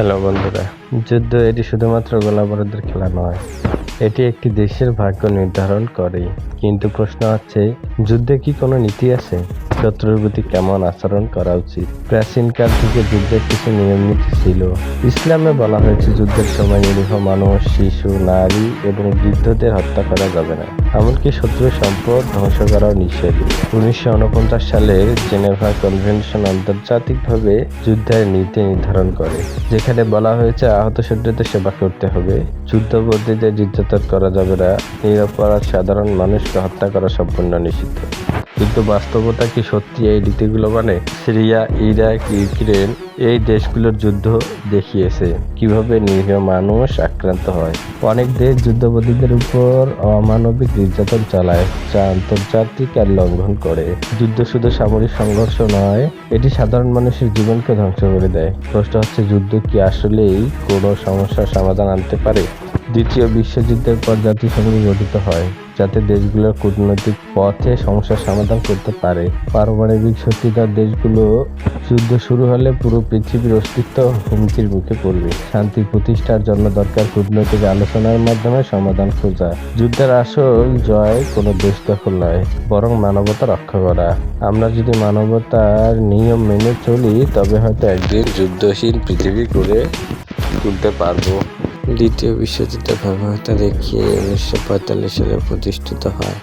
Hello বন্ধুরা, যুদ্ধ এটি শুধুমাত্র গোলাবারুদের খেলা নয়, এটি একটি দেশের ভাগ্য নির্ধারণ করে। কিন্তু প্রশ্ন হচ্ছে, যুদ্ধে কি কোনো নীতি আছে? শত্রুর প্রতি কেমন আচরণ করা উচিত? প্রাচীনকাল থেকে যুদ্ধের কিছু নিয়ম নীতি ছিল। ইসলামে বলা হয়েছে যুদ্ধের সময় নিরীহ মানুষ, শিশু, নারী এবং বৃদ্ধদের হত্যা করা যাবে না, এমনকি শত্রুর সম্পদ ধ্বংস করাও নিষেধ। 1949 সালের জেনেভা কনভেনশন আন্তর্জাতিকভাবে যুদ্ধের নীতি নির্ধারণ করে, যেখানে বলা হয়েছে আহত শত্রুদের সেবা করতে হবে, যুদ্ধবন্দীদের নির্যাতন করা যাবে না, নিরপরাধ সাধারণ মানুষকে হত্যা করা সম্পূর্ণ নিষিদ্ধ। কিন্তু বাস্তবতা কি সত্যি এই নীতিগুলো মানে? সিরিয়া, ইরাক, ইউক্রেন এই দেশগুলোর যুদ্ধ দেখিয়েছে কিভাবে নিরীহ মানুষ আক্রান্ত হয়। অনেক দেশ যুদ্ধবন্দীদের উপর অমানবিক নির্যাতন চালায়, যা আন্তর্জাতিক আইন লঙ্ঘন করে। যুদ্ধ শুধু সামরিক সংঘর্ষ নয়, এটি সাধারণ মানুষের জীবনকে ধ্বংস করে দেয়। প্রশ্ন হচ্ছে, যুদ্ধ কি আসলেই কোনো সমস্যার সমাধান আনতে পারে? দ্বিতীয় বিশ্বযুদ্ধের পর জাতিসংঘ গঠিত হয়, যাতে দেশগুলোর কূটনৈতিক পথে সমস্যার সমাধান করতে পারে। পারমাণবিক শক্তিধর দেশগুলো যুদ্ধ শুরু হলে পুরো পৃথিবীর অস্তিত্ব হুমকির মুখে পড়বে। শান্তি প্রতিষ্ঠার জন্য দরকার কূটনৈতিক আলোচনার মাধ্যমে সমাধান খোঁজা। যুদ্ধের আসল জয় কোনো দেশ দখল নয়, বরং মানবতা রক্ষা করা। আমরা যদি মানবতার নিয়ম মেনে চলি, তবে হয়তো একদিন যুদ্ধহীন পৃথিবী করে তুলতে পারবো। দ্বিতীয় বিশ্বযুদ্ধের ভয়াবহতা দেখিয়ে 1945 সালে প্রতিষ্ঠিত হয়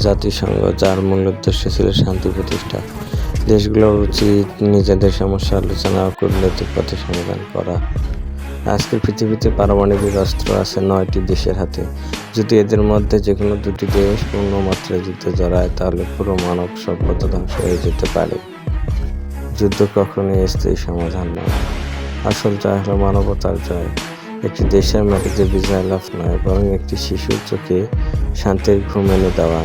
জাতিসংঘ, যার মূল উদ্দেশ্য ছিল শান্তি প্রতিষ্ঠা। দেশগুলোর উচিত নিজেদের সমস্যা আলোচনা ও কূটনৈতিক পথে সমাধান করা। আজকের পৃথিবীতে পারমাণবিক অস্ত্র আছে 9টি দেশের হাতে। যদি এদের মধ্যে যে কোনো দুটি দেশ পূর্ণ মাত্রায় যুদ্ধে জড়ায়, তাহলে পুরো মানব সভ্যতা ধ্বংস হয়ে যেতে পারে। যুদ্ধ কখনোই স্থায়ী সমাধান নয়, আসল জয় হলো মানবতার জয়। একটি দেশের মাটিতে বিজয় লাভ নয়, বরং একটি শিশুর চোখে শান্তির ঘুম এনে দেওয়া।